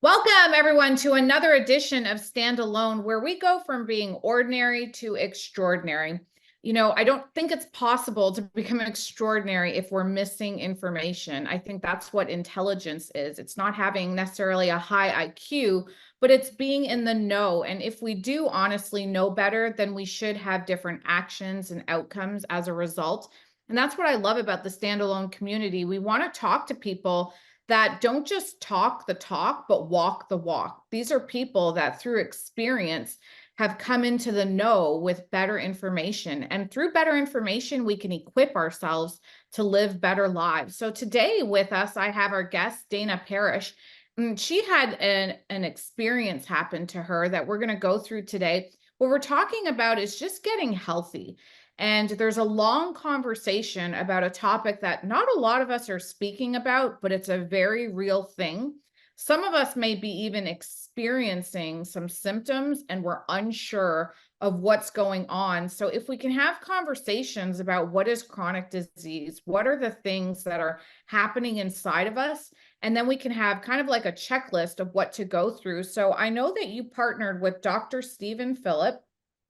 Welcome, everyone, to another edition of Stand Alone, where we go from being ordinary to extraordinary. I don't think it's possible to become extraordinary if we're missing information. I think that's what intelligence is. It's not having necessarily a high IQ, but it's being in the know. And if we do honestly know better, then we should have different actions and outcomes as a result. And that's what I love about the standalone community. We want to talk to people that don't just talk the talk, but walk the walk. These are people that through experience have come into the know with better information. And through better information, we can equip ourselves to live better lives. So today with us, I have our guest, Dana Parish. She had an experience happen to her that we're going to go through today. What we're talking about is just getting healthy. And there's a long conversation about a topic that not a lot of us are speaking about, but it's a very real thing. Some of us may be even experiencing some symptoms and we're unsure of what's going on. So, if we can have conversations about what is chronic disease, what are the things that are happening inside of us, and then we can have kind of like a checklist of what to go through. So, I know that you partnered with Dr. Stephen Phillip.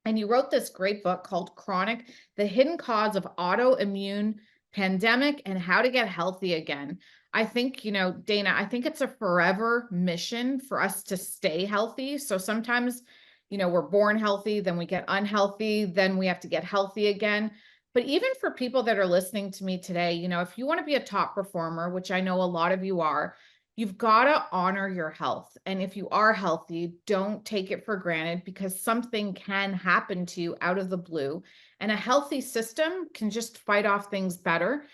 And you wrote this great book called Chronic, The Hidden Cause of Autoimmune Pandemic and How to Get Healthy Again. I think, Dana, I think it's a forever mission for us to stay healthy. So sometimes, we're born healthy, then we get unhealthy, then we have to get healthy again. But even for people that are listening to me today, if you want to be a top performer, which I know a lot of you are, you've got to honor your health. And if you are healthy, don't take it for granted because something can happen to you out of the blue. And a healthy system can just fight off things better.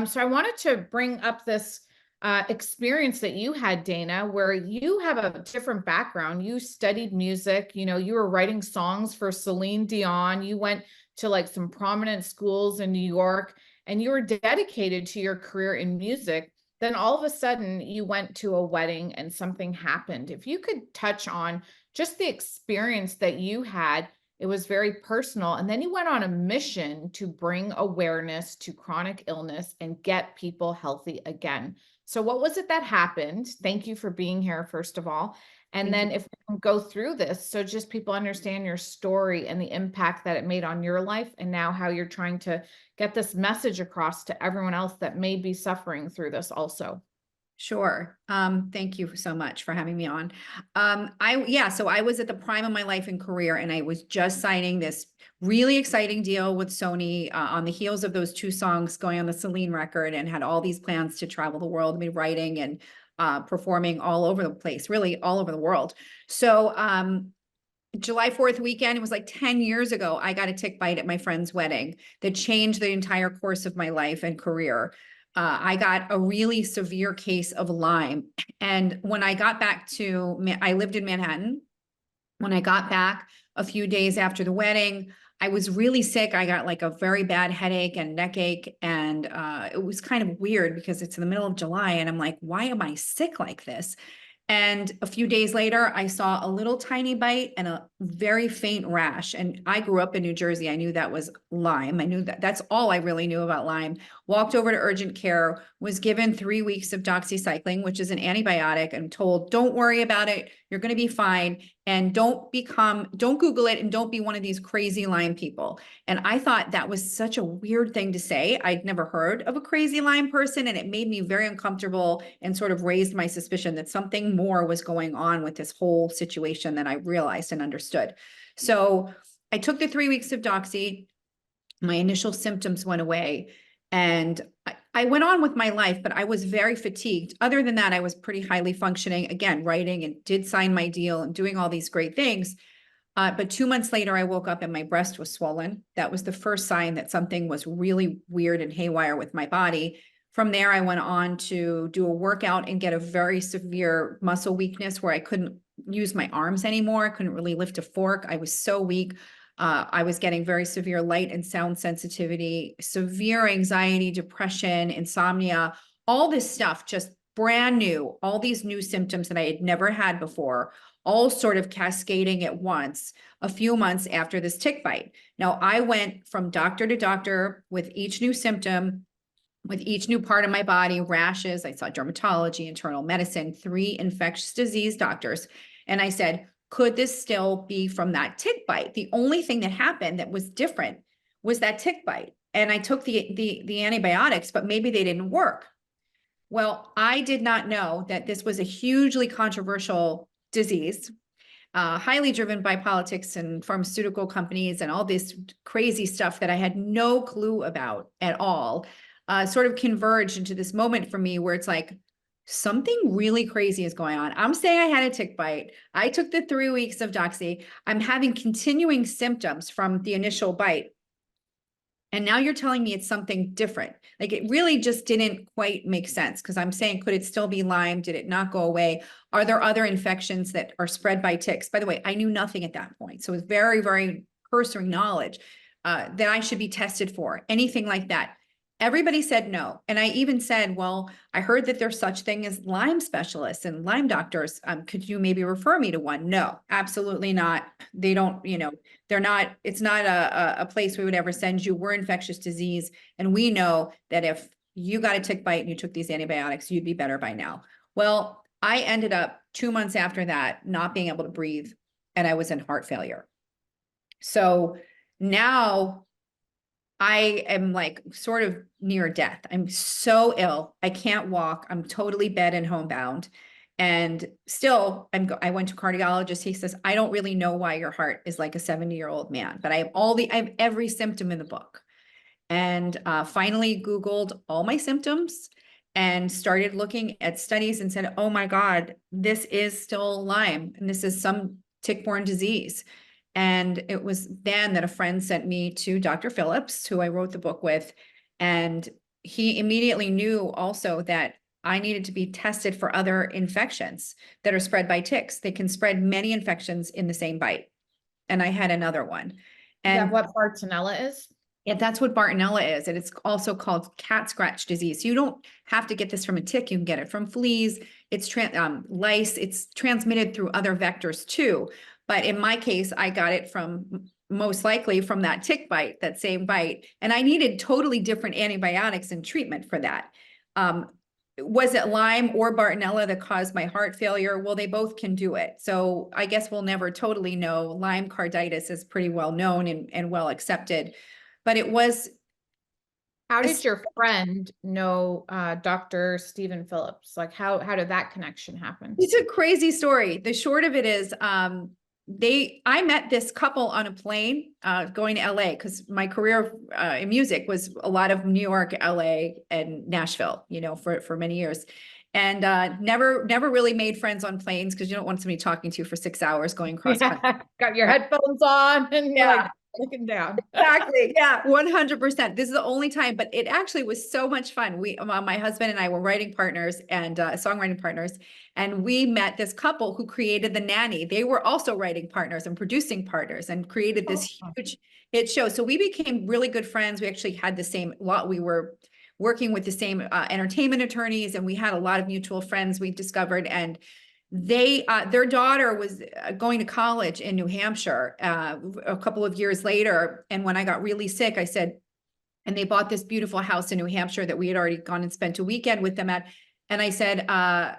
So I wanted to bring up this experience that you had, Dana, where you have a different background. You studied music, you were writing songs for Celine Dion. You went to like some prominent schools in New York, and you were dedicated to your career in music. Then all of a sudden you went to a wedding and something happened. If you could touch on just the experience that you had, it was very personal. And then you went on a mission to bring awareness to chronic illness and get people healthy again. So what was it that happened? Thank you for being here, first of all. And then if we can go through this, so just people understand your story and the impact that it made on your life, and now how you're trying to get this message across to everyone else that may be suffering through this also. Sure. Thank you so much for having me on. So I was at the prime of my life and career, and I was just signing this really exciting deal with Sony on the heels of those two songs going on the Celine record, and had all these plans to travel the world, be writing and performing all over the place, really all over the world. So July 4th weekend, it was like 10 years ago, I got a tick bite at my friend's wedding that changed the entire course of my life and career. I got a really severe case of Lyme. And when I got back I lived in Manhattan. When I got back a few days after the wedding, I was really sick. I got like a very bad headache and neck ache. And it was kind of weird because it's in the middle of July. And I'm like, why am I sick like this? And a few days later, I saw a little tiny bite and a very faint rash. And I grew up in New Jersey. I knew that was Lyme. I knew that's all I really knew about Lyme. Walked over to urgent care, was given 3 weeks of doxycycline, which is an antibiotic, and told, don't worry about it. You're going to be fine. And don't Google it, and don't be one of these crazy Lyme people. And I thought that was such a weird thing to say. I'd never heard of a crazy Lyme person, and it made me very uncomfortable and sort of raised my suspicion that something more was going on with this whole situation than I realized and understood. So I took the 3 weeks of doxy. My initial symptoms went away, and I went on with my life, but I was very fatigued. Other than that, I was pretty highly functioning, again, writing, and did sign my deal and doing all these great things. But 2 months later, I woke up and my breast was swollen. That was the first sign that something was really weird and haywire with my body. From there, I went on to do a workout and get a very severe muscle weakness where I couldn't use my arms anymore. I couldn't really lift a fork. I was so weak. I was getting very severe light and sound sensitivity, severe anxiety, depression, insomnia, all this stuff, just brand new, all these new symptoms that I had never had before, all sort of cascading at once a few months after this tick bite. Now, I went from doctor to doctor with each new symptom, with each new part of my body, rashes. I saw dermatology, internal medicine, 3 infectious disease doctors. And I said, could this still be from that tick bite? The only thing that happened that was different was that tick bite. And I took the antibiotics, but maybe they didn't work. Well, I did not know that this was a hugely controversial disease, highly driven by politics and pharmaceutical companies and all this crazy stuff that I had no clue about at all, sort of converged into this moment for me where it's like, something really crazy is going on. I'm saying I had a tick bite. I took the 3 weeks of Doxy. I'm having continuing symptoms from the initial bite. And now you're telling me it's something different. Like, it really just didn't quite make sense, because I'm saying, could it still be Lyme? Did it not go away? Are there other infections that are spread by ticks? By the way, I knew nothing at that point. So it was very, very cursory knowledge that I should be tested for, anything like that. Everybody said no. And I even said, well, I heard that there's such thing as Lyme specialists and Lyme doctors. Could you maybe refer me to one? No, absolutely not. They don't, they're not, it's not a place we would ever send you. We're infectious disease. And we know that if you got a tick bite and you took these antibiotics, you'd be better by now. Well, I ended up 2 months after that, not being able to breathe, and I was in heart failure. So now I am like sort of near death. I'm so ill. I can't walk. I'm totally bed and homebound. And still, I went to a cardiologist. He says, I don't really know why your heart is like a 70-year-old man, but I have every symptom in the book. And finally Googled all my symptoms and started looking at studies and said, oh my God, this is still Lyme, and this is some tick-borne disease. And it was then that a friend sent me to Dr. Phillips, who I wrote the book with. And he immediately knew also that I needed to be tested for other infections that are spread by ticks. They can spread many infections in the same bite. And I had another one. And And what Bartonella is? yeah, that's what Bartonella is. And it's also called cat scratch disease. You don't have to get this from a tick. You can get it from fleas. It's lice. It's transmitted through other vectors too. But in my case, I got it from most likely from that tick bite, that same bite. And I needed totally different antibiotics and treatment for that. Was it Lyme or Bartonella that caused my heart failure? Well, they both can do it. So I guess we'll never totally know. Lyme carditis is pretty well known and well accepted. But it was. How did your friend know Dr. Stephen Phillips? Like, how did that connection happen? It's a crazy story. The short of it is, I met this couple on a plane going to LA, because my career in music was a lot of New York, LA, and Nashville, for many years. And never really made friends on planes, because you don't want somebody talking to you for 6 hours going cross country. Got your headphones on and you're like looking down. Exactly. Yeah, 100%. This is the only time, but it actually was so much fun. My husband and I were writing partners and songwriting partners, and we met this couple who created The Nanny. They were also writing partners and producing partners and created this huge hit show. So we became really good friends. We actually had the same lot. We were working with the same entertainment attorneys, and we had a lot of mutual friends we discovered. And their daughter was going to college in New Hampshire a couple of years later. And when I got really sick, I said, and they bought this beautiful house in New Hampshire that we had already gone and spent a weekend with them at. And I said,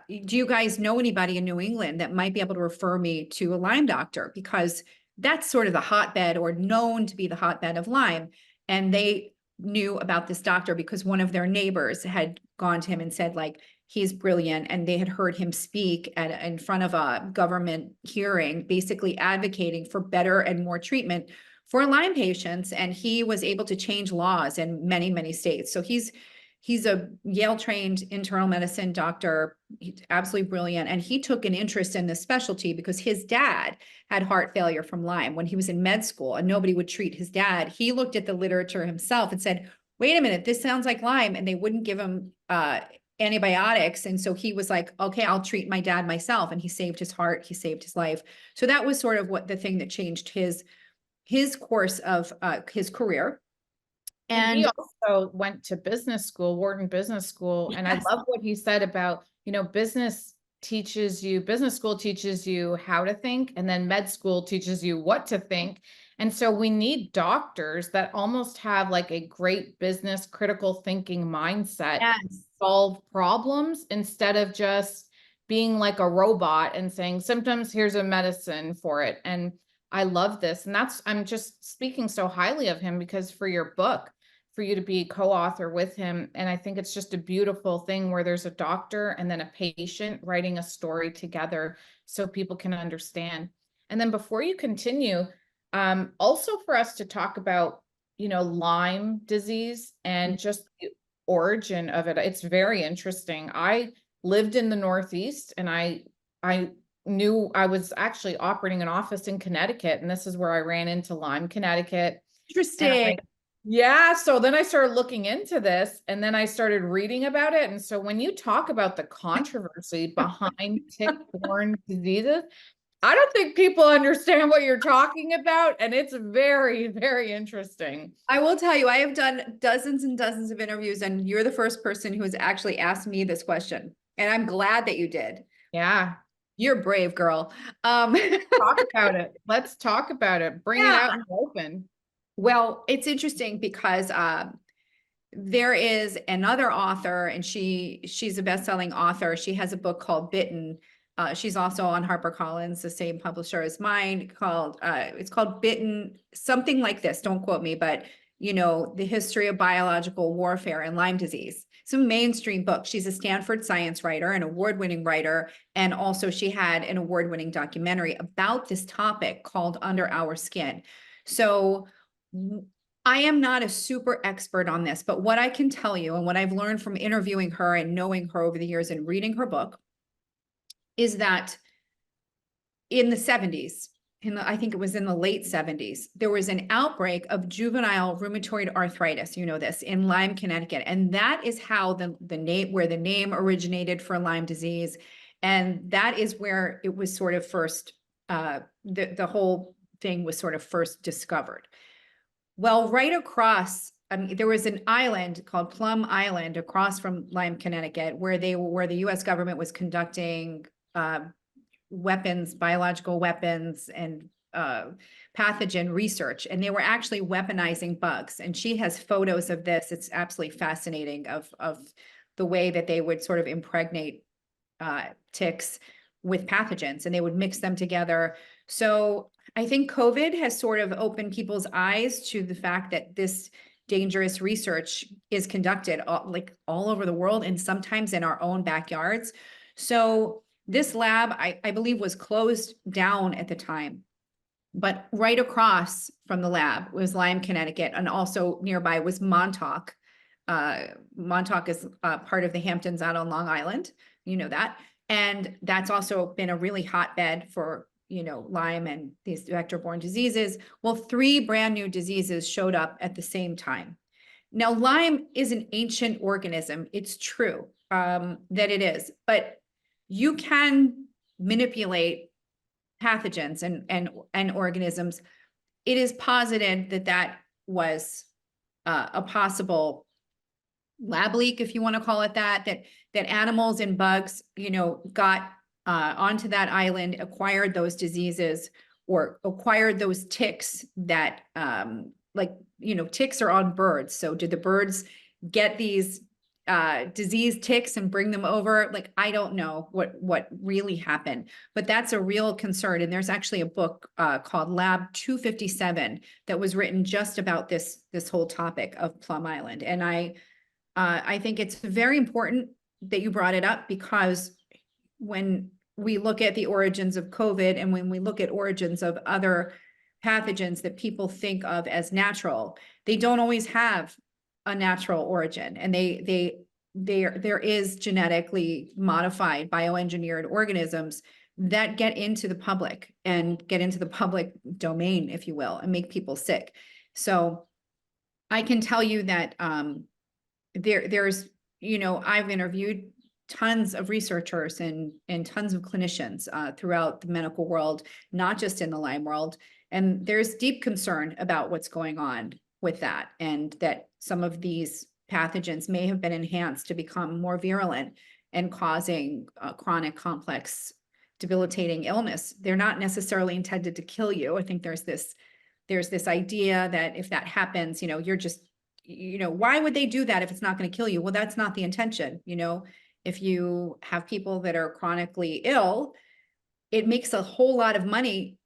do you guys know anybody in New England that might be able to refer me to a Lyme doctor? Because that's sort of the hotbed, or known to be the hotbed of Lyme. And they knew about this doctor because one of their neighbors had gone to him and said, like, he's brilliant. And they had heard him speak in front of a government hearing, basically advocating for better and more treatment for Lyme patients. And he was able to change laws in many, many states. So he's a Yale-trained internal medicine doctor. He's absolutely brilliant. And he took an interest in this specialty because his dad had heart failure from Lyme when he was in med school, and nobody would treat his dad. He looked at the literature himself and said, wait a minute, this sounds like Lyme. And they wouldn't give him antibiotics. And so he was like, okay, I'll treat my dad myself. And he saved his heart. He saved his life. So that was sort of what the thing that changed his course of his career. And he also went to business school, Wharton Business School. And I love what he said about, business teaches you, business school teaches you how to think, and then med school teaches you what to think. And so we need doctors that almost have like a great business critical thinking mindset, Yes. solve problems instead of just being like a robot and saying symptoms, here's a medicine for it. And I love this. And I'm just speaking so highly of him because for your book, for you to be co-author with him. And I think it's just a beautiful thing where there's a doctor and then a patient writing a story together so people can understand. And then before you continue, also for us to talk about, Lyme disease and just the origin of it. It's very interesting. I lived in the Northeast and I knew I was actually operating an office in Connecticut, and this is where I ran into Lyme, Connecticut. And Interesting. yeah, so then I started looking into this and then I started reading about it. And so when you talk about the controversy behind tick-borne diseases, I don't think people understand what you're talking about. And it's very, very interesting. I will tell you, I have done dozens and dozens of interviews, and you're the first person who has actually asked me this question. And I'm glad that you did. Yeah. You're brave, girl. Talk about it. Let's talk about it. Bring it Yeah. out in the open. Well, it's interesting because there is another author, and she's a best-selling author. She has a book called Bitten. She's also on HarperCollins, the same publisher as mine, called it's called Bitten, something like this. Don't quote me, but the history of biological warfare and Lyme disease. It's a mainstream book. She's a Stanford science writer, an award-winning writer, and also she had an award-winning documentary about this topic called Under Our Skin. So I am not a super expert on this, but what I can tell you and what I've learned from interviewing her and knowing her over the years and reading her book is that in the 70s, I think it was in the late 70s, there was an outbreak of juvenile rheumatoid arthritis, this, in Lyme, Connecticut. And that is how the name originated for Lyme disease. And that is where it was sort of first, the whole thing was sort of first discovered. Well, right across, there was an island called Plum Island across from Lyme, Connecticut, where the U.S. government was conducting biological weapons, and pathogen research, and they were actually weaponizing bugs. And she has photos of this. It's absolutely fascinating of the way that they would sort of impregnate ticks with pathogens, and they would mix them together. So I think COVID has sort of opened people's eyes to the fact that this dangerous research is conducted all over the world, and sometimes in our own backyards. So this lab, I believe, was closed down at the time, but right across from the lab was Lyme, Connecticut, and also nearby was Montauk. Montauk is part of the Hamptons out on Long Island, that. And that's also been a really hotbed for, Lyme and these vector-borne diseases. Well, 3 brand new diseases showed up at the same time. Now, Lyme is an ancient organism. It's true that it is, but you can manipulate pathogens and organisms. It is posited that was a possible lab leak, if you want to call it that animals and bugs, got onto that island, acquired those diseases, or acquired those ticks that, ticks are on birds. So did the birds get these disease ticks and bring them over? I don't know what really happened, but that's a real concern. And there's actually a book called Lab 257 that was written just about this whole topic of Plum Island. And I think it's very important that you brought it up, because when we look at the origins of COVID, and when we look at origins of other pathogens that people think of as natural, they don't always have a natural origin. And there is genetically modified bioengineered organisms that get into the public domain, if you will, and make people sick. So I can tell you that there's, I've interviewed tons of researchers and tons of clinicians throughout the medical world, not just in the Lyme world. And there's deep concern about what's going on with that, and that some of these pathogens may have been enhanced to become more virulent. and causing chronic, complex, debilitating illness. They're not necessarily intended to kill you. I think there's this idea that if that happens, you're just, why would they do that if it's not going to kill you? Well, that's not the intention. If you have people that are chronically ill, it makes a whole lot of money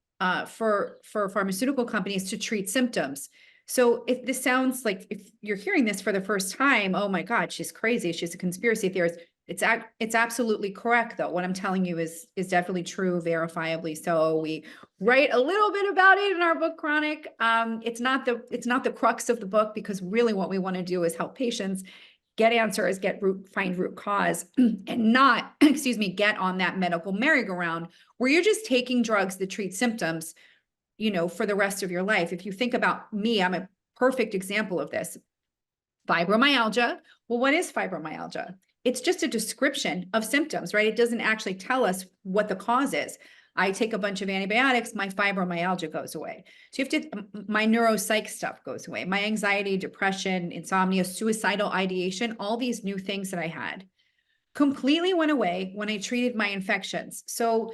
for pharmaceutical companies to treat symptoms. So if this sounds like, if you're hearing this for the first time, oh my God, she's crazy, she's a conspiracy theorist. It's absolutely correct, though. What I'm telling you is definitely true, verifiably so. We write a little bit about it in our book, Chronic. It's not the crux of the book, because really what we want to do is help patients get answers, find root cause, and not, excuse me, get on that medical merry-go-round where you're just taking drugs that treat symptoms, for the rest of your life. If you think about me, I'm a perfect example of this. Fibromyalgia. Well, what is fibromyalgia? It's just a description of symptoms, right? It doesn't actually tell us what the cause is. I take a bunch of antibiotics, my fibromyalgia goes away. So my neuropsych stuff goes away. My anxiety, depression, insomnia, suicidal ideation, all these new things that I had completely went away when I treated my infections. So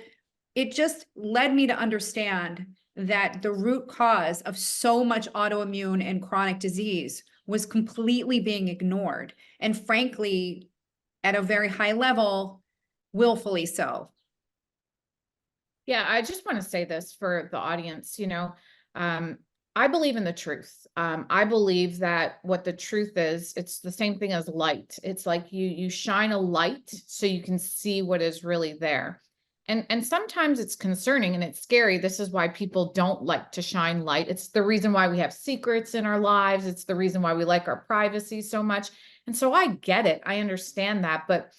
it just led me to understand that the root cause of so much autoimmune and chronic disease was completely being ignored. And frankly, at a very high level, willfully so. Yeah, I just want to say this for the audience, I believe in the truth. I believe that what the truth is, it's the same thing as light. It's like you shine a light so you can see what is really there. And sometimes it's concerning and it's scary. This is why people don't like to shine light. It's the reason why we have secrets in our lives. It's the reason why we like our privacy so much. And so I get it. I understand that, but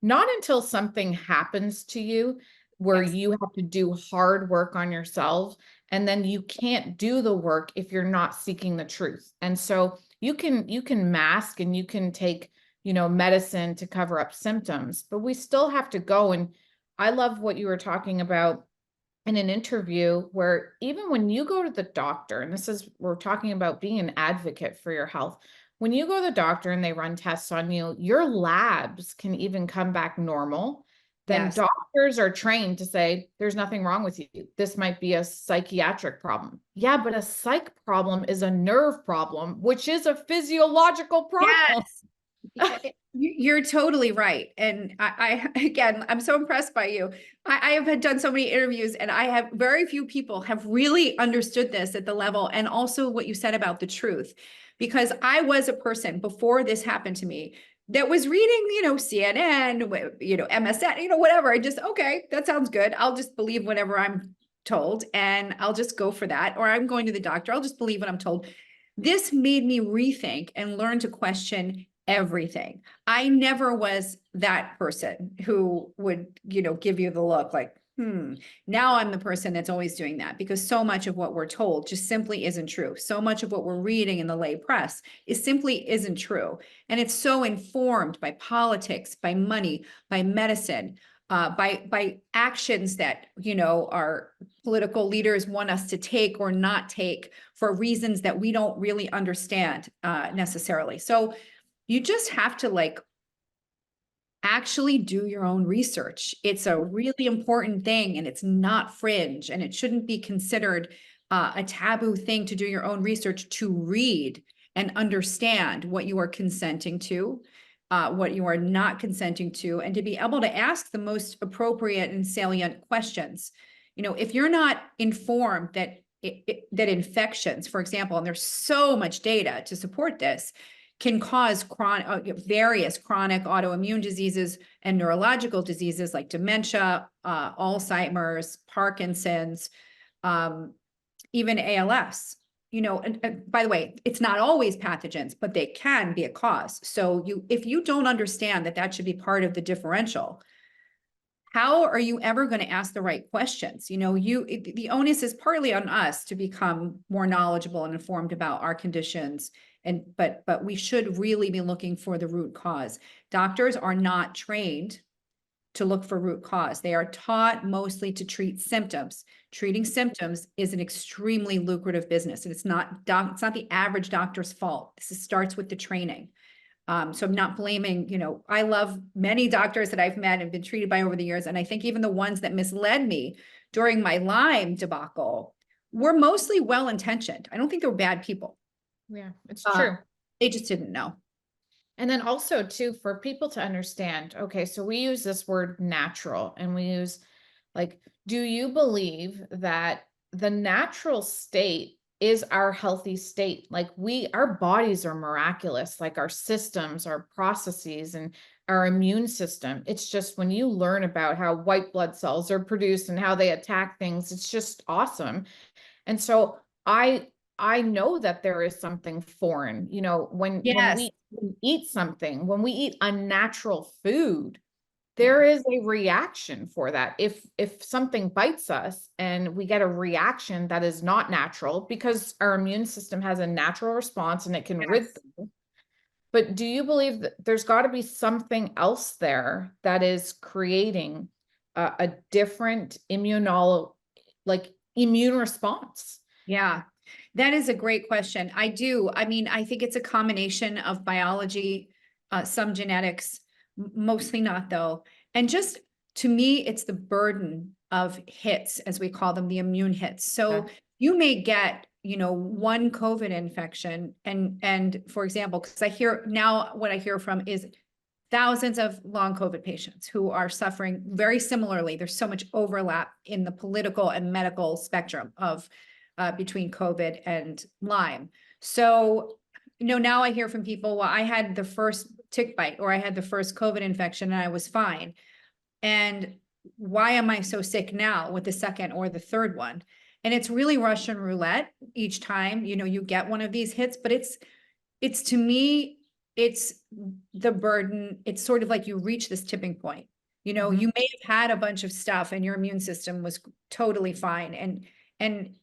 not until something happens to you where Yes. you have to do hard work on yourself, and then you can't do the work if you're not seeking the truth. And so you can mask and you can take, medicine to cover up symptoms, but we still have to go. And I love what you were talking about in an interview, where even when you go to the doctor, and we're talking about being an advocate for your health. When you go to the doctor and they run tests on you, your labs can even come back normal. Then Yes. doctors are trained to say, there's nothing wrong with you. This might be a psychiatric problem. Yeah, but a psych problem is a nerve problem, which is a physiological problem. Yes. You're totally right. And again, I'm so impressed by you. I have done so many interviews, and I have very few people have really understood this at the level, and also what you said about the truth. Because I was a person before this happened to me that was reading, CNN, MSN, whatever. I just, okay, that sounds good. I'll just believe whatever I'm told, and I'll just go for that. Or I'm going to the doctor, I'll just believe what I'm told. This made me rethink and learn to question everything. I never was that person who would, give you the look like, Now I'm the person that's always doing that, because so much of what we're told just simply isn't true. So much of what we're reading in the lay press simply isn't true. And it's so informed by politics, by money, by medicine, by actions that, our political leaders want us to take or not take for reasons that we don't really understand necessarily. So you just have to actually do your own research. It's a really important thing, and it's not fringe, and it shouldn't be considered a taboo thing to do your own research, to read and understand what you are consenting to, what you are not consenting to, and to be able to ask the most appropriate and salient questions. If you're not informed that infections, for example, and there's so much data to support this, can cause various chronic autoimmune diseases and neurological diseases like dementia, Alzheimer's, Parkinson's, even ALS. And by the way, it's not always pathogens, but they can be a cause. So if you don't understand that should be part of the differential, how are you ever going to ask the right questions? The onus is partly on us to become more knowledgeable and informed about our conditions. But we should really be looking for the root cause. Doctors are not trained to look for root cause. They are taught mostly to treat symptoms. Treating symptoms is an extremely lucrative business, and it's not the average doctor's fault. This starts with the training. So I'm not blaming, I love many doctors that I've met and been treated by over the years. And I think even the ones that misled me during my Lyme debacle were mostly well-intentioned. I don't think they were bad people. Yeah, it's Uh, true. they just didn't know. And then also too, for people to understand, okay, so we use this word natural and we use like, do you believe that the natural state is our healthy state? Like our bodies are miraculous, like our systems, our processes, and our immune system. It's just when you learn about how white blood cells are produced and how they attack things, it's just awesome. And so I know that there is something foreign, when Yes. we eat something, when we eat unnatural food, Yeah. there is a reaction for that. If something bites us and we get a reaction that is not natural because our immune system has a natural response and it can rid Yes. things. But do you believe that there's got to be something else there that is creating a different immune response? Yeah. That is a great question. I do. I mean, I think it's a combination of biology, some genetics, mostly not though. And just to me, it's the burden of hits, as we call them, the immune hits. So Yeah. you may get, one COVID infection. And for example, because what I hear from is thousands of long COVID patients who are suffering very similarly. There's so much overlap in the political and medical spectrum of between COVID and Lyme. So, now I hear from people, well, I had the first tick bite or I had the first COVID infection and I was fine. And why am I so sick now with the second or the third one? And it's really Russian roulette each time, you get one of these hits, but it's to me, it's the burden. It's sort of like you reach this tipping point. Mhm. You may have had a bunch of stuff and your immune system was totally fine. And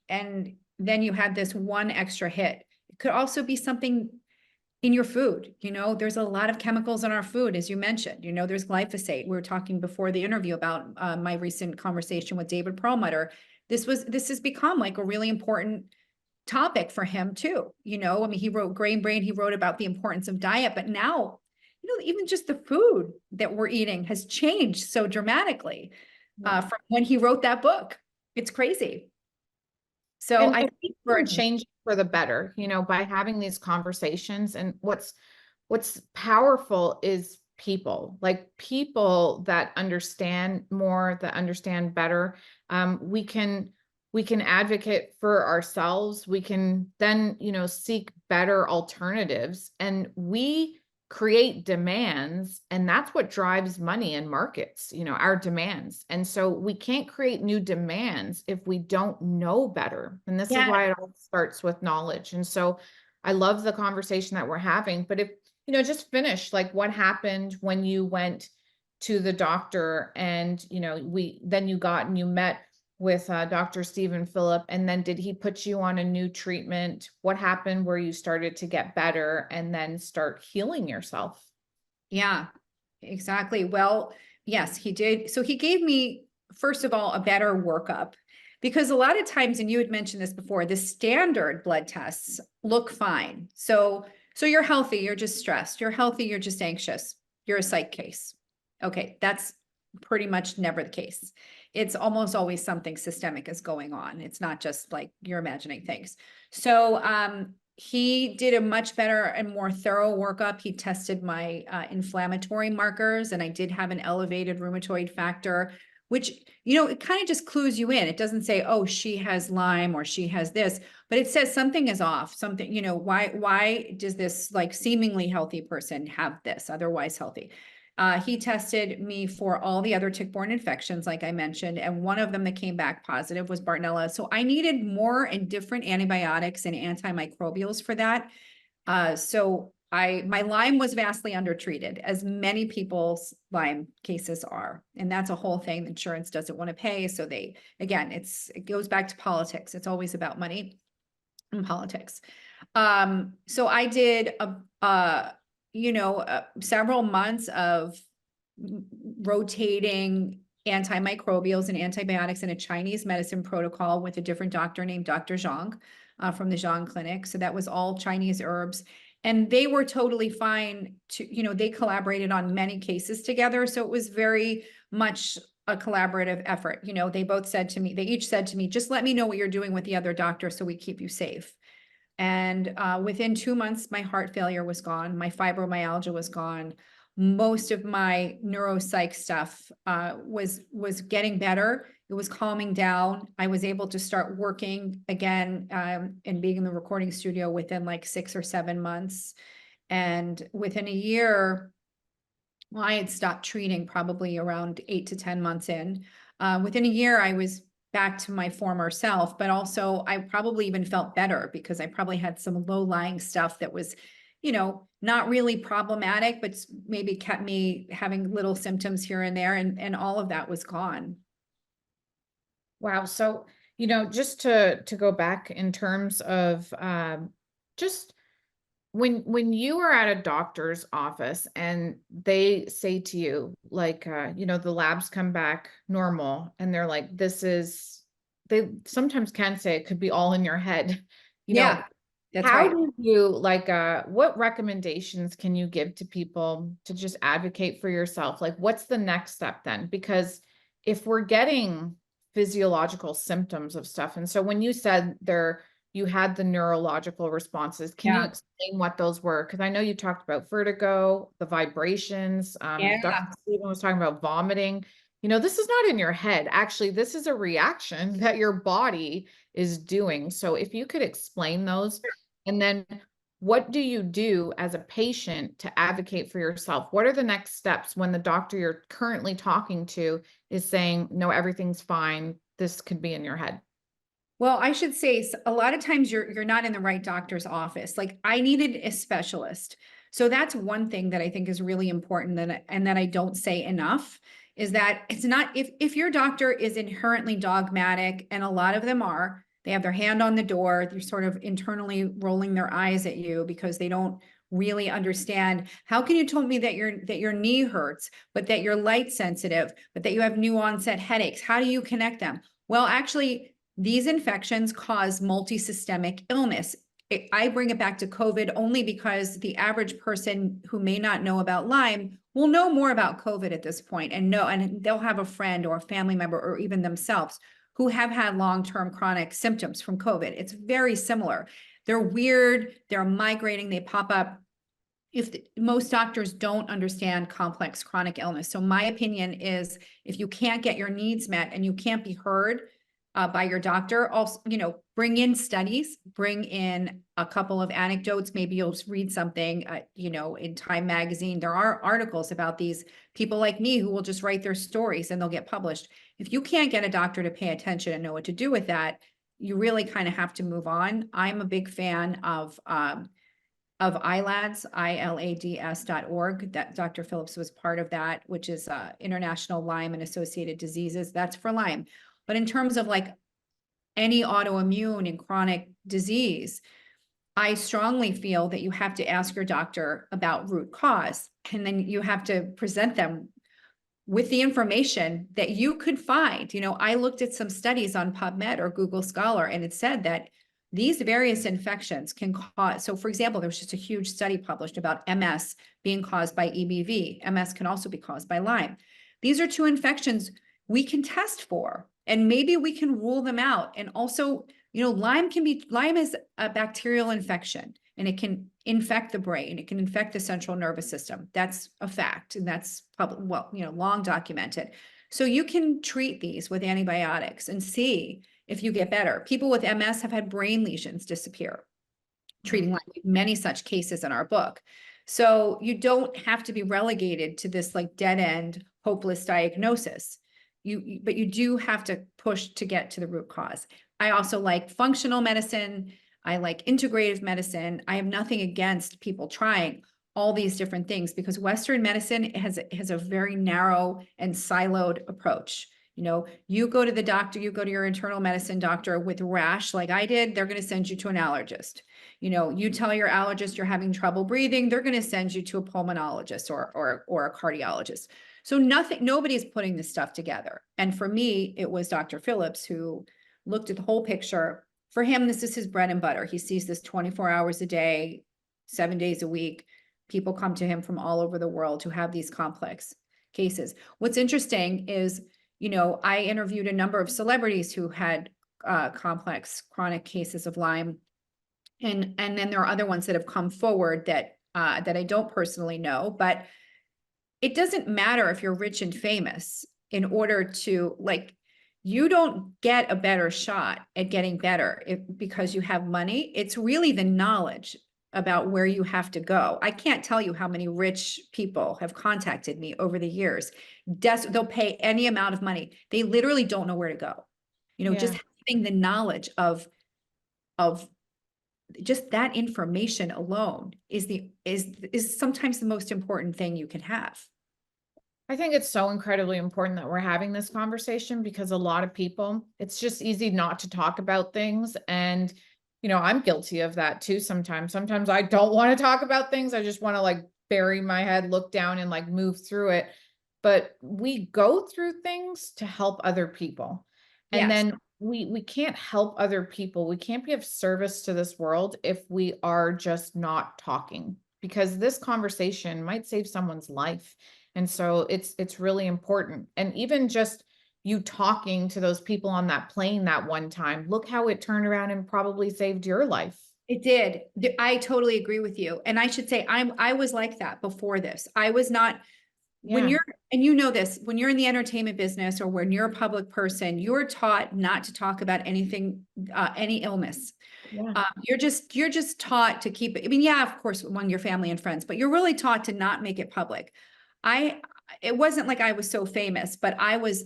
then you had this one extra hit. It could also be something in your food. There's a lot of chemicals in our food, as you mentioned. There's glyphosate. We were talking before the interview about my recent conversation with David Perlmutter. This has become like a really important topic for him too. I mean, he wrote Grain Brain, he wrote about the importance of diet, but now, even just the food that we're eating has changed so dramatically from when he wrote that book. It's crazy. So And I I think think we're changing for the better, by having these conversations. And what's powerful is people that understand more, that understand better. We can advocate for ourselves. We can then, seek better alternatives, and we create demands, and that's what drives money in markets, our demands. And so we can't create new demands if we don't know better. And this is yeah, why it all starts with knowledge. And so I love the conversation that we're having. But if, just finish, like, what happened when you went to the doctor and, you met with Dr. Stephen Phillip, and then did he put you on a new treatment? What happened where you started to get better and then start healing yourself? yeah, exactly. Well, yes, he did. So he gave me, first of all, a better workup because a lot of times, and you had mentioned this before, the standard blood tests look fine. So you're healthy, you're just stressed. You're healthy, you're just anxious. You're a psych case. Okay, that's pretty much never the case. It's almost always something systemic is going on. It's not just like you're imagining things. So he did a much better and more thorough workup. He tested my inflammatory markers, and I did have an elevated rheumatoid factor, which, it kind of just clues you in. It doesn't say, oh, she has Lyme or she has this, but it says something is off. Something, why does this like seemingly healthy person have this, otherwise healthy? He tested me for all the other tick-borne infections, like I mentioned, and one of them that came back positive was Bartonella. So I needed more and different antibiotics and antimicrobials for that. So my Lyme was vastly undertreated, as many people's Lyme cases are. And that's a whole thing. Insurance doesn't want to pay. So again, it goes back to politics. It's always about money and politics. So I did several months of rotating antimicrobials and antibiotics in a Chinese medicine protocol with a different doctor named Dr. Zhang from the Zhang Clinic. So that was all Chinese herbs. And they were totally fine to, they collaborated on many cases together. So it was very much a collaborative effort. They both said to me, they each said to me, just let me know what you're doing with the other doctor so we keep you safe. And within 2 months, my heart failure was gone. My fibromyalgia was gone. Most of my neuropsych stuff was getting better. It was calming down. I was able to start working again and being in the recording studio within like 6 or 7 months. And within a year, well, I had stopped treating probably around 8 to 10 months in. Within a year, I was back to my former self, but also I probably even felt better because I probably had some low-lying stuff that was, not really problematic, but maybe kept me having little symptoms here and there, and all of that was gone. Wow. So, just to go back in terms of just when you are at a doctor's office and they say to you, like, the labs come back normal, and they're like, they sometimes can say it could be all in your head. You know, Yeah, that's how right. do you like what recommendations can you give to people to just advocate for yourself? Like, what's the next step then? Because if we're getting physiological symptoms of stuff, and so when you said you had the neurological responses, can you Yeah. explain what those were? Because I know you talked about vertigo, the vibrations. Dr. Yeah. Stephen was talking about vomiting. This is not in your head. Actually, this is a reaction that your body is doing. So if you could explain those, and then what do you do as a patient to advocate for yourself? What are the next steps when the doctor you're currently talking to is saying, no, everything's fine, this could be in your head? Well, I should say a lot of times you're not in the right doctor's office. Like I needed a specialist. So that's one thing that I think is really important and that I don't say enough is that it's not if your doctor is inherently dogmatic, and a lot of them are, they have their hand on the door, they're sort of internally rolling their eyes at you because they don't really understand. How can you tell me that your knee hurts, but that you're light sensitive, but that you have new onset headaches? How do you connect them? Well, actually, these infections cause multisystemic illness. I bring it back to COVID only because the average person who may not know about Lyme will know more about COVID at this point and they'll have a friend or a family member or even themselves who have had long-term chronic symptoms from COVID. It's very similar. They're weird, they're migrating, they pop up. Most doctors don't understand complex chronic illness. So my opinion is if you can't get your needs met and you can't be heard by your doctor, also, bring in studies, bring in a couple of anecdotes. Maybe you'll read something, in Time magazine. There are articles about these people like me who will just write their stories and they'll get published. If you can't get a doctor to pay attention and know what to do with that, you really kind of have to move on. I'm a big fan of ILADS, ILADS.org. That Dr. Phillips was part of that, which is International Lyme and Associated Diseases. That's for Lyme. But in terms of like any autoimmune and chronic disease, I strongly feel that you have to ask your doctor about root cause, and then you have to present them with the information that you could find. I looked at some studies on PubMed or Google Scholar, and it said that these various infections can cause, so for example, there was just a huge study published about MS being caused by EBV. MS can also be caused by Lyme. These are two infections we can test for, and maybe we can rule them out. And also, Lyme is a bacterial infection, and it can infect the brain. It can infect the central nervous system. That's a fact, and that's long documented. So you can treat these with antibiotics and see if you get better. People with MS have had brain lesions disappear, treating Lyme. Many such cases in our book. So you don't have to be relegated to this like dead end, hopeless diagnosis. But you do have to push to get to the root cause. I also like functional medicine. I like integrative medicine. I have nothing against people trying all these different things because Western medicine has a very narrow and siloed approach. You go to the doctor, you go to your internal medicine doctor with rash like I did, they're going to send you to an allergist. You tell your allergist you're having trouble breathing, they're going to send you to a pulmonologist or a cardiologist. So nobody's putting this stuff together. And for me, it was Dr. Phillips who looked at the whole picture. For him, this is his bread and butter. He sees this 24 hours a day. 7 days a week. People come to him from all over the world who have these complex cases. What's interesting is, you know, I interviewed a number of celebrities who had complex chronic cases of Lyme. And then there are other ones that have come forward that that I don't personally know, but it doesn't matter if you're rich and famous in order to, like, you don't get a better shot at getting better because you have money. It's really the knowledge about where you have to go. I can't tell you how many rich people have contacted me over the years. They'll pay any amount of money. They literally don't know where to go. You know, just Yeah. having the knowledge of just that information alone is sometimes the most important thing you can have. I think it's so incredibly important that we're having this conversation because a lot of people, it's just easy not to talk about things. And, you know, I'm guilty of that too sometimes. Sometimes I don't want to talk about things. I just want to like bury my head, look down and like move through it. But we go through things to help other people. And Yes. then we can't help other people. We can't be of service to this world if we are just not talking, because this conversation might save someone's life. And so it's really important. And even just you talking to those people on that plane that one time, look how it turned around and probably saved your life. It did. I totally agree with you. And I should say I was like that before this. I was not, when Yeah. you're, and you know this, when you're in the entertainment business or when you're a public person, you're taught not to talk about anything, any illness. Yeah. You're just taught to keep it. I mean, yeah, of course, among your family and friends, but you're really taught to not make it public. I, it wasn't like I was so famous, but I was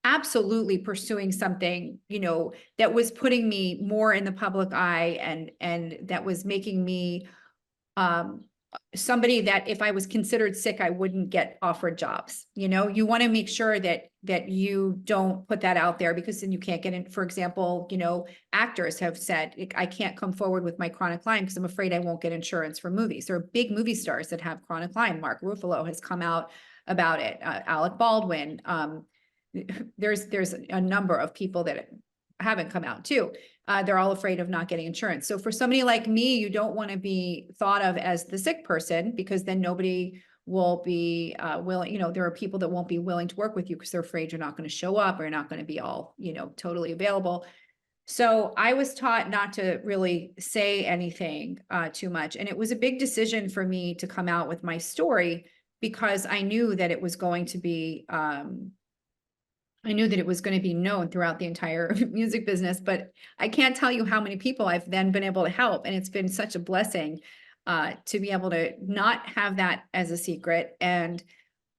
absolutely pursuing something, you know, that was putting me more in the public eye and that was making me um somebody that if I was considered sick, I wouldn't get offered jobs. You know, you want to make sure that you don't put that out there because then you can't get in. For example, you know, actors have said, I can't come forward with my chronic Lyme because I'm afraid I won't get insurance for movies. There are big movie stars that have chronic Lyme. Mark Ruffalo has come out about it. Alec Baldwin. There's a number of people that haven't come out too. They're all afraid of not getting insurance. So for somebody like me, you don't want to be thought of as the sick person because then nobody will be willing, you know, there are people that won't be willing to work with you because they're afraid you're not going to show up or you're not going to be all, you know, totally available. So I was taught not to really say anything too much. And it was a big decision for me to come out with my story because I knew that it was going to be I knew that it was going to be known throughout the entire music business, but I can't tell you how many people I've then been able to help. And it's been such a blessing to be able to not have that as a secret. And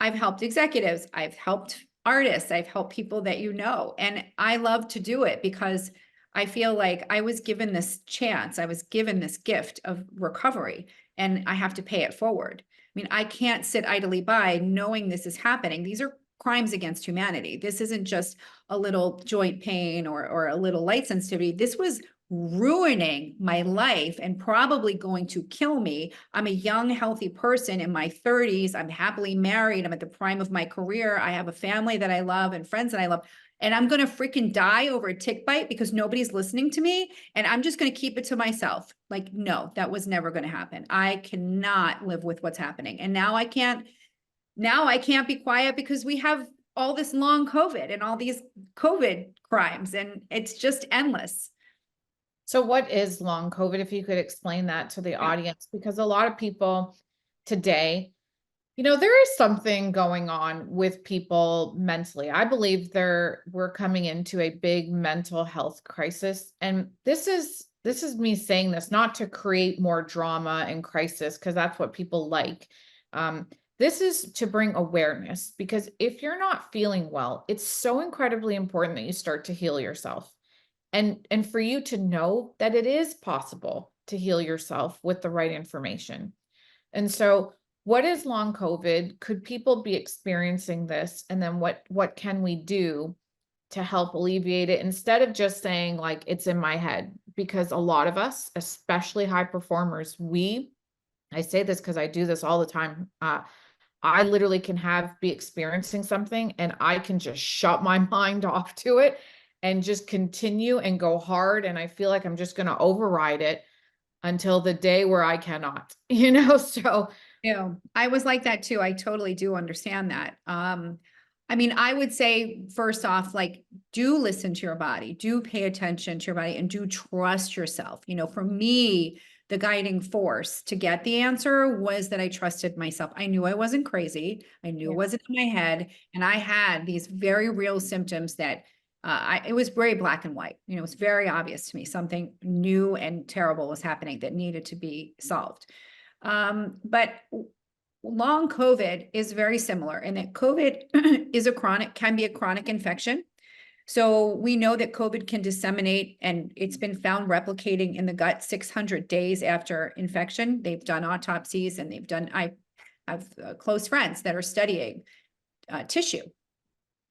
I've helped executives, I've helped artists, I've helped people that you know. And I love to do it because I feel like I was given this chance, I was given this gift of recovery, and I have to pay it forward. I mean, I can't sit idly by knowing this is happening. These are crimes against humanity. This isn't just a little joint pain or a little light sensitivity. This was ruining my life and probably going to kill me. I'm a young, healthy person in my 30s. I'm happily married. I'm at the prime of my career. I have a family that I love and friends that I love. And I'm going to freaking die over a tick bite because nobody's listening to me. And I'm just going to keep it to myself. Like, no, that was never going to happen. I cannot live with what's happening. And now I can't be quiet because we have all this long COVID and all these COVID crimes, and it's just endless. So what is long COVID? If you could explain that to the audience, because a lot of people today, you know, there is something going on with people mentally. I believe we're coming into a big mental health crisis. And this is me saying this not to create more drama and crisis, because that's what people like. This is to bring awareness, because if you're not feeling well, it's so incredibly important that you start to heal yourself. And for you to know that it is possible to heal yourself with the right information. And so what is long COVID? Could people be experiencing this? And then what can we do to help alleviate it instead of just saying like it's in my head? Because a lot of us, especially high performers, I say this because I do this all the time. I literally can be experiencing something and I can just shut my mind off to it and just continue and go hard. And I feel like I'm just going to override it. until the day where I cannot, so Yeah, I was like that too. I totally do understand that. I mean, I would say first off, like, do listen to your body, do pay attention to your body, and do trust yourself. For me, the guiding force to get the answer was that I trusted myself. I knew I wasn't crazy. I knew it yeah. wasn't in my head. And I had these very real symptoms that it was very black and white. It was very obvious to me something new and terrible was happening that needed to be solved. But long COVID is very similar in that COVID can be a chronic infection. So we know that COVID can disseminate, and it's been found replicating in the gut 600 days after infection. They've done autopsies, and I have close friends that are studying tissue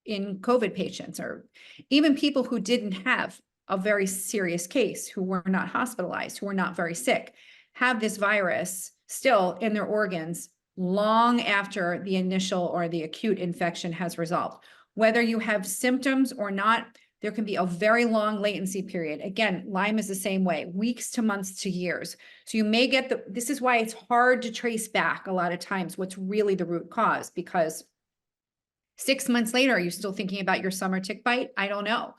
in COVID patients, or even people who didn't have a very serious case, who were not hospitalized, who were not very sick, have this virus still in their organs long after the initial or the acute infection has resolved. Whether you have symptoms or not, there can be a very long latency period. Again, Lyme is the same way, weeks to months to years. So you may get this is why it's hard to trace back a lot of times what's really the root cause, because 6 months later, are you still thinking about your summer tick bite? I don't know.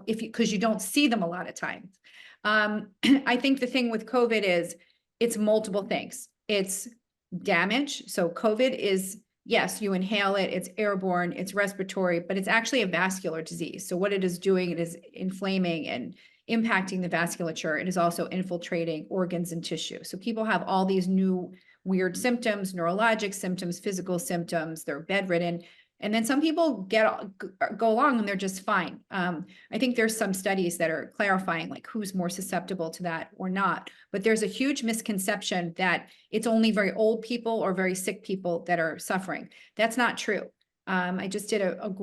Because you don't see them a lot of times. I think the thing with COVID is it's multiple things. It's damage. So COVID is, yes, you inhale it, it's airborne, it's respiratory, but it's actually a vascular disease. So what it is doing, it is inflaming and impacting the vasculature. It is also infiltrating organs and tissue. So people have all these new weird symptoms, neurologic symptoms, physical symptoms, they're bedridden. And then some people go along and they're just fine. I think there's some studies that are clarifying like who's more susceptible to that or not. But there's a huge misconception that it's only very old people or very sick people that are suffering. That's not true. I just did a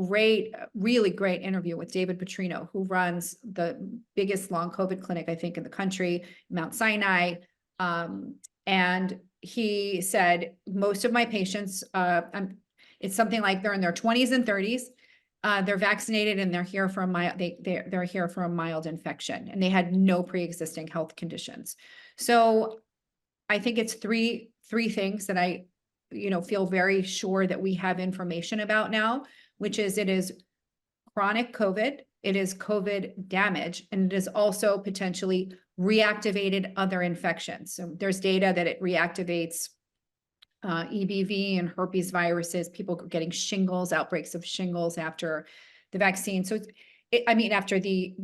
really great interview with David Petrino, who runs the biggest long COVID clinic, I think, in the country, Mount Sinai. And he said, most of my patients, it's something like they're in their 20s and 30s. They're vaccinated and they're here for a mild, they're here for a mild infection, and they had no pre-existing health conditions. So I think it's three things that I, feel very sure that we have information about now, which is it is chronic COVID, it is COVID damage, and it is also potentially reactivated other infections. So there's data that it reactivates EBV and herpes viruses, people getting shingles, outbreaks of shingles after the vaccine. So after the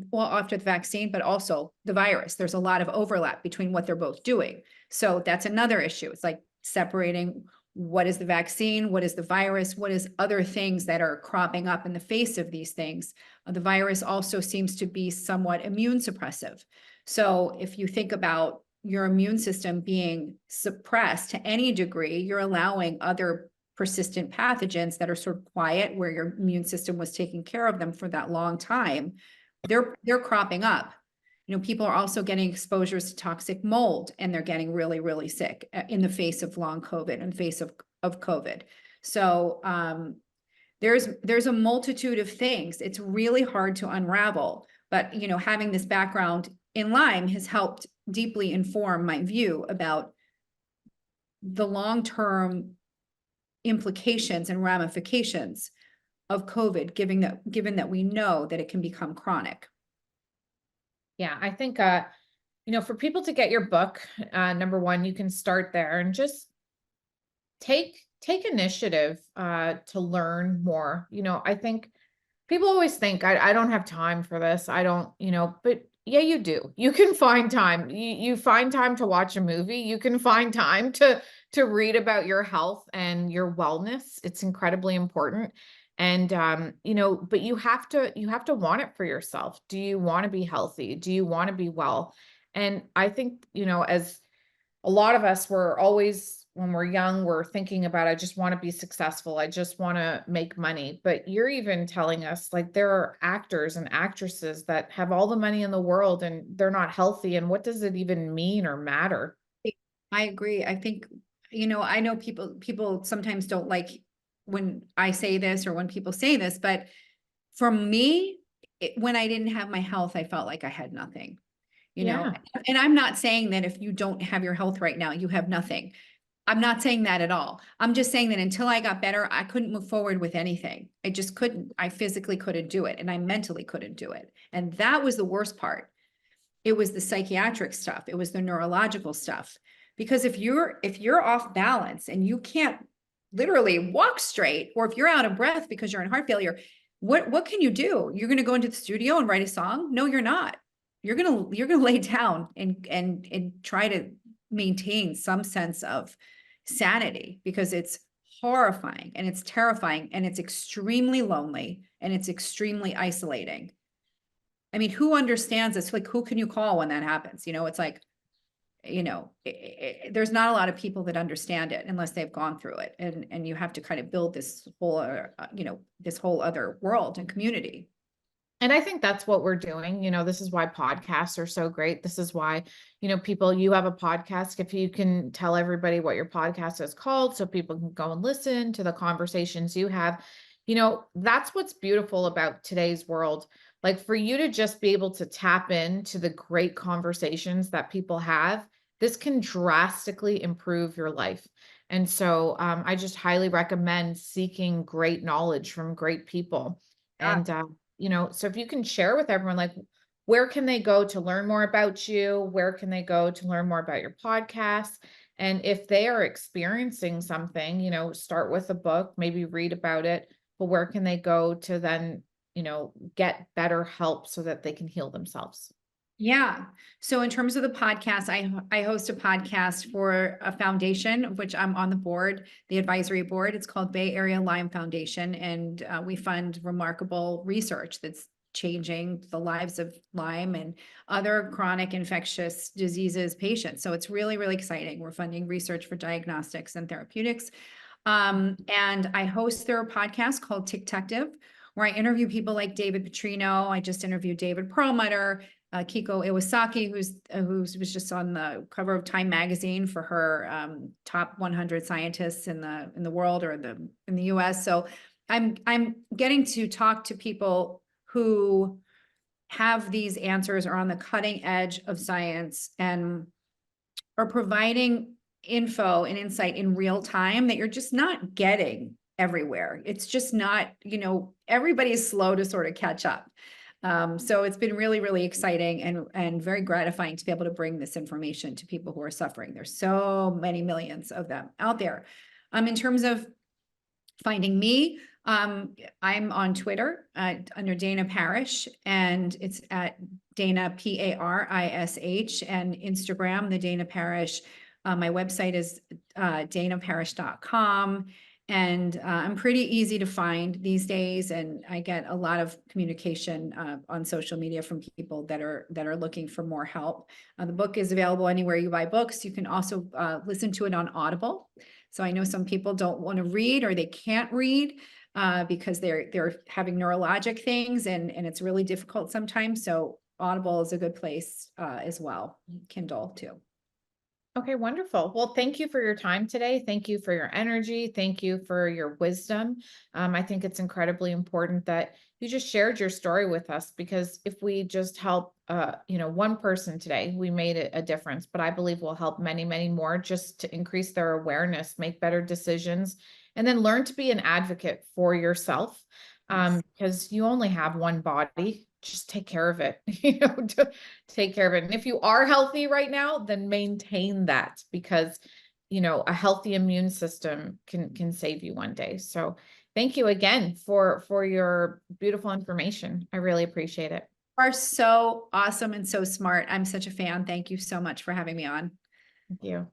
vaccine, but also the virus, there's a lot of overlap between what they're both doing. So that's another issue. It's like separating what is the vaccine, what is the virus, what is other things that are cropping up in the face of these things. The virus also seems to be somewhat immune suppressive. So if you think about your immune system being suppressed to any degree, you're allowing other persistent pathogens that are sort of quiet, where your immune system was taking care of them for that long time. They're cropping up. People are also getting exposures to toxic mold, and they're getting really, really sick in the face of long COVID, in the face of COVID. So there's a multitude of things. It's really hard to unravel, but having this background in Lyme has helped deeply inform my view about the long-term implications and ramifications of COVID, given that we know that it can become chronic. Yeah, I think, for people to get your book, number one, you can start there and just take initiative, to learn more. I think people always think I don't have time for this. I don't, but yeah, you do. You can find time. You find time to watch a movie. You can find time to read about your health and your wellness. It's incredibly important. And but you have to want it for yourself. Do you want to be healthy? Do you want to be well? And I think, as a lot of us, we're always, when we're young, we're thinking about, I just want to be successful. I just want to make money. But you're even telling us, like, there are actors and actresses that have all the money in the world and they're not healthy. And what does it even mean or matter? I agree. I think, I know people sometimes don't like when I say this or when people say this, but for me, when I didn't have my health, I felt like I had nothing. you know, Yeah. and I'm not saying that if you don't have your health right now, you have nothing. I'm not saying that at all. I'm just saying that until I got better, I couldn't move forward with anything. I just couldn't. I physically couldn't do it, and I mentally couldn't do it. And that was the worst part. It was the psychiatric stuff. It was the neurological stuff. Because if you're off balance and you can't literally walk straight, or if you're out of breath because you're in heart failure, what can you do? You're going to go into the studio and write a song? No, you're not. You're gonna lay down and try to maintain some sense of sanity, because it's horrifying and it's terrifying and it's extremely lonely and it's extremely isolating. I mean, who understands this? Like, who can you call when that happens? You know, it's like, you know, there's not a lot of people that understand it unless they've gone through it. And you have to kind of build this whole, this whole other world and community. And I think that's what we're doing. This is why podcasts are so great. This is why, people, you have a podcast. If you can tell everybody what your podcast is called so people can go and listen to the conversations you have, that's what's beautiful about today's world. Like, for you to just be able to tap into the great conversations that people have, this can drastically improve your life. And so I just highly recommend seeking great knowledge from great people. Yeah. And so if you can share with everyone, like, where can they go to learn more about you? Where can they go to learn more about your podcast? And if they are experiencing something, start with a book, maybe read about it, but where can they go to then, get better help so that they can heal themselves? Yeah. So in terms of the podcast, I host a podcast for a foundation, of which I'm on the board, the advisory board. It's called Bay Area Lyme Foundation, and we fund remarkable research that's changing the lives of Lyme and other chronic infectious diseases patients. So it's really, really exciting. We're funding research for diagnostics and therapeutics. And I host their podcast called Tictective, where I interview people like David Petrino. I just interviewed David Perlmutter, Kiko Iwasaki, who was just on the cover of Time magazine for her top 100 scientists in the world, or in the US. So I'm getting to talk to people who have these answers, are on the cutting edge of science, and are providing info and insight in real time that you're just not getting everywhere. It's just not, everybody is slow to sort of catch up. So it's been really, really exciting and very gratifying to be able to bring this information to people who are suffering. There's so many millions of them out there. In terms of finding me, I'm on Twitter under Dana Parish, and it's at Dana Parish, and Instagram, the Dana Parish. My website is danaparish.com. And I'm pretty easy to find these days, and I get a lot of communication on social media from people that are looking for more help. The book is available anywhere you buy books. You can also listen to it on Audible. So I know some people don't want to read, or they can't read because they're having neurologic things, and it's really difficult sometimes. So Audible is a good place as well. Kindle too. Okay, wonderful. Well, thank you for your time today. Thank you for your energy. Thank you for your wisdom. I think it's incredibly important that you just shared your story with us, because if we just help, one person today, we made a difference. But I believe we'll help many, many more, just to increase their awareness, make better decisions, and then learn to be an advocate for yourself. Because you only have one body. Just take care of it, take care of it. And if you are healthy right now, then maintain that, because, a healthy immune system can save you one day. So thank you again for your beautiful information. I really appreciate it. You are so awesome and so smart. I'm such a fan. Thank you so much for having me on. Thank you.